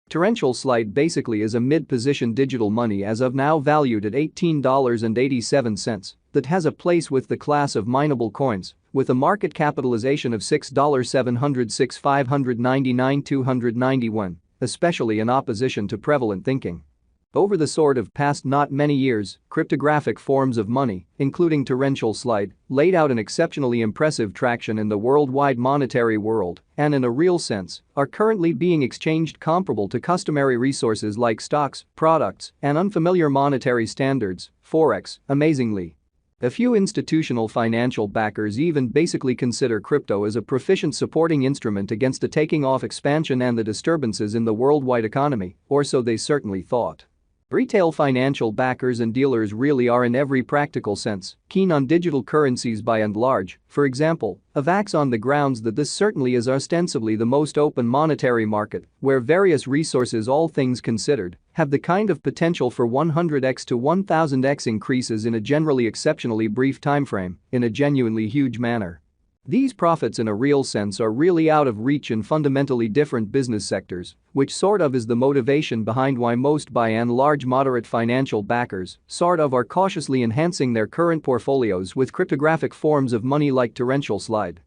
Torrential Slide basically is a mid-position digital money as of now valued at $18.87 that has a place with the class of mineable coins with a market capitalization of $6,706,599,291, especially in opposition to prevalent thinking. Over the sort of past not many years, cryptographic forms of money, including torrential slide, laid out an exceptionally impressive traction in the worldwide monetary world and in a real sense are currently being exchanged comparable to customary resources like stocks, products, and unfamiliar monetary standards, forex, amazingly. A few institutional financial backers even basically consider crypto as a proficient supporting instrument against the taking off expansion and the disturbances in the worldwide economy, or so they certainly thought. Retail financial backers and dealers really are in every practical sense keen on digital currencies by and large, for example, Avax on the grounds that this certainly is ostensibly the most open monetary market where various resources all things considered have the kind of potential for 100x to 1000x increases in a generally exceptionally brief timeframe in a genuinely huge manner. These profits in a real sense are really out of reach in fundamentally different business sectors, which sort of is the motivation behind why most by and large moderate financial backers sort of are cautiously enhancing their current portfolios with cryptographic forms of money like torrential slide.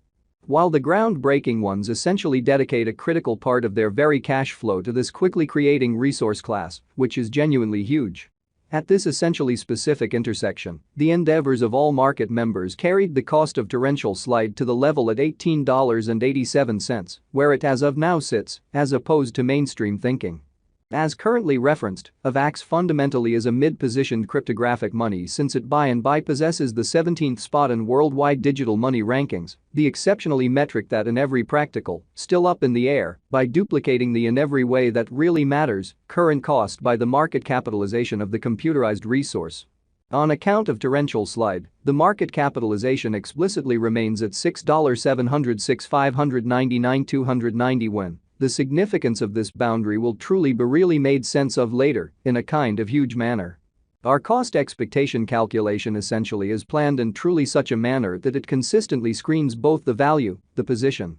While the groundbreaking ones essentially dedicate a critical part of their very cash flow to this quickly creating resource class, which is genuinely huge. At this essentially specific intersection, the endeavors of all market members carried the cost of torrential slide to the level at $18.87, where it as of now sits, as opposed to mainstream thinking. As currently referenced, Avax fundamentally is a mid-positioned cryptographic money since it by possesses the 17th spot in worldwide digital money rankings, the exceptionally metric that in every practical, still up in the air, by duplicating the in every way that really matters, current cost by the market capitalization of the computerized resource. On account of torrential slide, the market capitalization explicitly remains at $6,706,599,291. The significance of this boundary will truly be really made sense of later in a kind of huge manner. Our cost expectation calculation essentially is planned in truly such a manner that it consistently screens both the value, the position,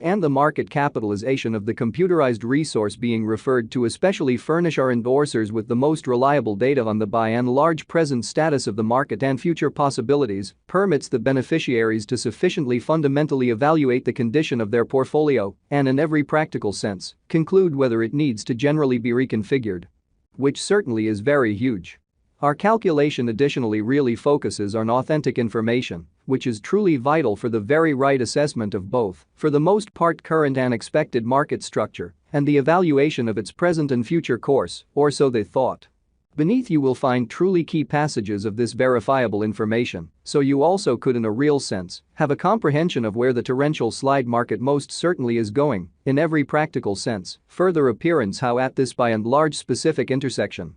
and the market capitalization of the computerized resource being referred to especially furnish our endorsers with the most reliable data on the by and large present status of the market and future possibilities, permits the beneficiaries to sufficiently fundamentally evaluate the condition of their portfolio and in every practical sense, conclude whether it needs to generally be reconfigured. Which certainly is very huge. Our calculation additionally really focuses on authentic information, which is truly vital for the very right assessment of both, for the most part current and expected market structure, and the evaluation of its present and future course, or so they thought. Beneath you will find truly key passages of this verifiable information, so you also could in a real sense have a comprehension of where the torrential slide market most certainly is going, in every practical sense, further appearance how at this by and large specific intersection.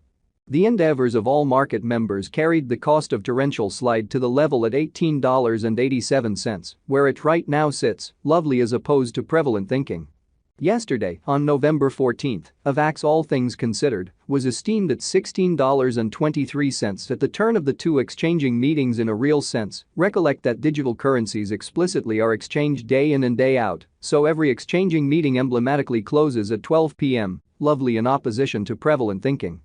The endeavors of all market members carried the cost of torrential slide to the level at $18.87, where it right now sits, lovely as opposed to prevalent thinking. Yesterday, on November 14, Avax all things considered, was esteemed at $16.23 at the turn of the two exchanging meetings in a real sense. Recollect that digital currencies explicitly are exchanged day in and day out, so every exchanging meeting emblematically closes at 12 p.m., lovely in opposition to prevalent thinking.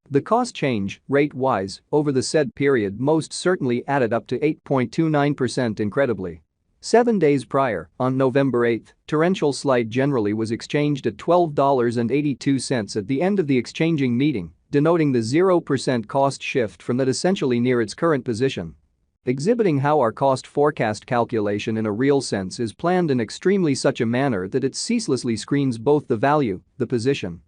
The cost change, rate-wise, over the said period most certainly added up to 8.29% incredibly. 7 days prior, on November 8, torrential slide generally was exchanged at $12.82 at the end of the exchanging meeting, denoting the 0% cost shift from that essentially near its current position. Exhibiting how our cost forecast calculation in a real sense is planned in extremely such a manner that it ceaselessly screens both the value, the position,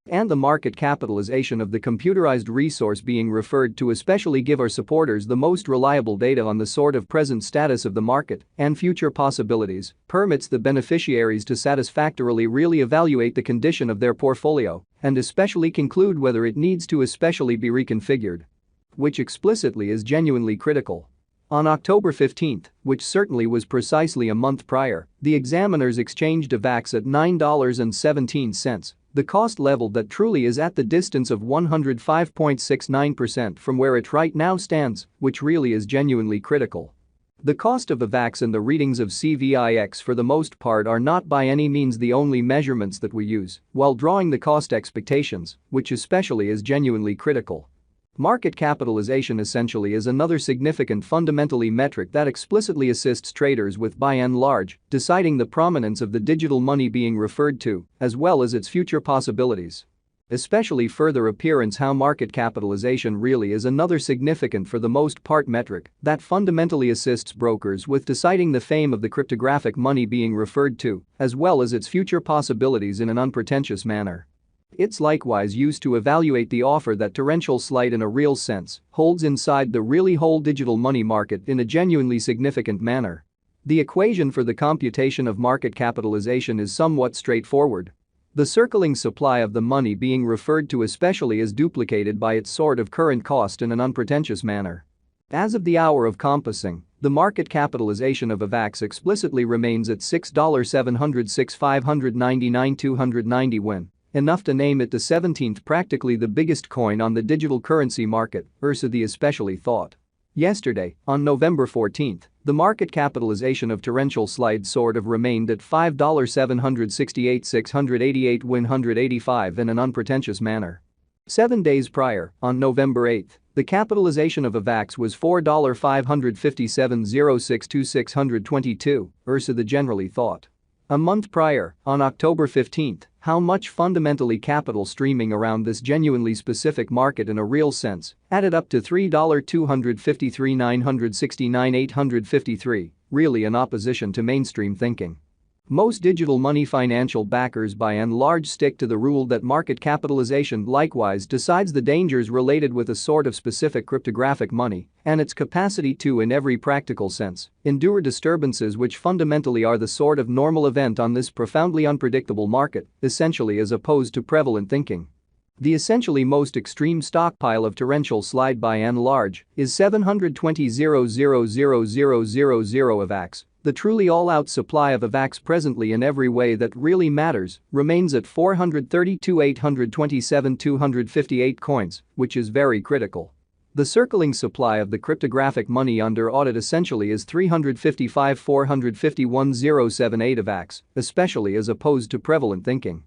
and the market capitalization of the computerized resource being referred to especially give our supporters the most reliable data on the sort of present status of the market and future possibilities, permits the beneficiaries to satisfactorily really evaluate the condition of their portfolio and especially conclude whether it needs to especially be reconfigured. Which explicitly is genuinely critical. On October 15, which certainly was precisely a month prior, the examiners exchanged Avax at $9.17. The cost level that truly is at the distance of 105.69% from where it right now stands, which really is genuinely critical. The cost of Avax and the readings of CVIX for the most part are not by any means the only measurements that we use while drawing the cost expectations, which especially is genuinely critical. Market capitalization essentially is another significant fundamentally metric that explicitly assists traders with, by and large, deciding the prominence of the digital money being referred to, as well as its future possibilities. Especially further appearance how market capitalization really is another significant for the most part metric that fundamentally assists brokers with deciding the fame of the cryptographic money being referred to, as well as its future possibilities in an unpretentious manner. It's likewise used to evaluate the offer that torrential slide in a real sense holds inside the really whole digital money market in a genuinely significant manner. The equation for the computation of market capitalization is somewhat straightforward. The circling supply of the money being referred to especially is duplicated by its sort of current cost in an unpretentious manner. As of the hour of compassing, the market capitalization of Avax explicitly remains at $6,706,599,290 enough to name it the 17th practically the biggest coin on the digital currency market, the especially thought. Yesterday, on November 14, the market capitalization of torrential slide sort of remained at $5,768,688,185 in an unpretentious manner. 7 days prior, on November 8, the capitalization of Avax was $4,557,062,622, the generally thought. A month prior, on October 15, how much fundamentally capital streaming around this genuinely specific market in a real sense added up to $3,253,969,853, really in opposition to mainstream thinking. Most digital money financial backers by and large stick to the rule that market capitalization likewise decides the dangers related with a sort of specific cryptographic money and its capacity to, in every practical sense, endure disturbances which fundamentally are the sort of normal event on this profoundly unpredictable market, essentially as opposed to prevalent thinking. The essentially most extreme stockpile of torrential slide by and large is 720,000,000 Avax. The truly all-out supply of Avax presently in every way that really matters remains at 432,827,258 coins, which is very critical. The circling supply of the cryptographic money under audit essentially is 355,451,078 Avax, especially as opposed to prevalent thinking.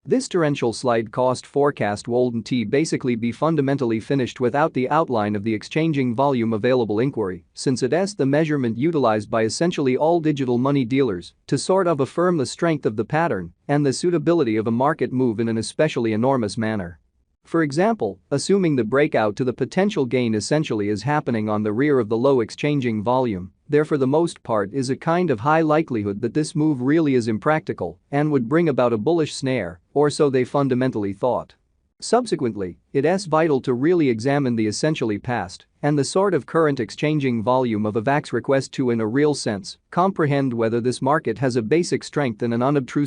This torrential slide cost forecast wouldn't basically be fundamentally finished without the outline of the exchanging volume available inquiry, since it's the measurement utilized by essentially all digital money dealers to sort of affirm the strength of the pattern and the suitability of a market move in an especially enormous manner. For example, assuming the breakout to the potential gain essentially is happening on the rear of the low exchanging volume, there for the most part is a kind of high likelihood that this move really is impractical and would bring about a bullish snare, or so they fundamentally thought. Subsequently, it's vital to really examine the essentially past and the sort of current exchanging volume of Avax request to in a real sense comprehend whether this market has a basic strength in an unobtrusive